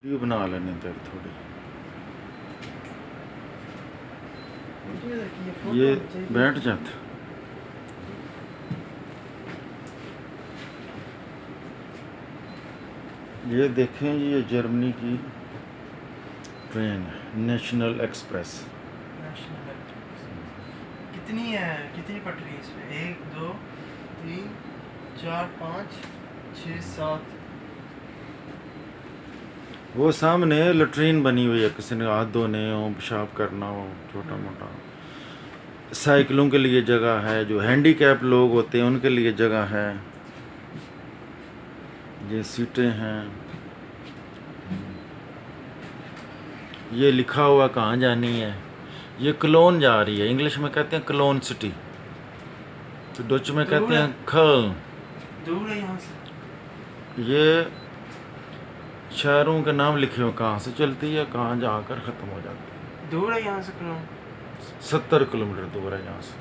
Video बना लेने इधर थोड़ी। ये बैठ जाता। ये देखें, ये जर्मनी की ट्रेन है, नेशनल एक्सप्रेस। कितनी है, कितनी पटरी है इसमें? 1 2 3 4 5 6 7। वो सामने लेट्रीन बनी हुई है, किसी ने हाथ धोने हो, पेशाब करना हो, छोटा मोटा। साइकिलों के लिए जगह है, जो हैंडीकैप लोग होते हैं उनके लिए जगह है। ये सीटें हैं। ये लिखा हुआ कहाँ जानी है। ये क्लोन जा रही है। इंग्लिश में कहते हैं क्लोन सिटी, तो डच में कहते हैं खल। दूर है यहाँ से। ये शहरों के नाम लिखे हुए, कहाँ से चलती है, कहाँ जाकर ख़त्म हो जाती है। दूर है यहाँ से क्लोन। 70 किलोमीटर दूर है यहाँ से।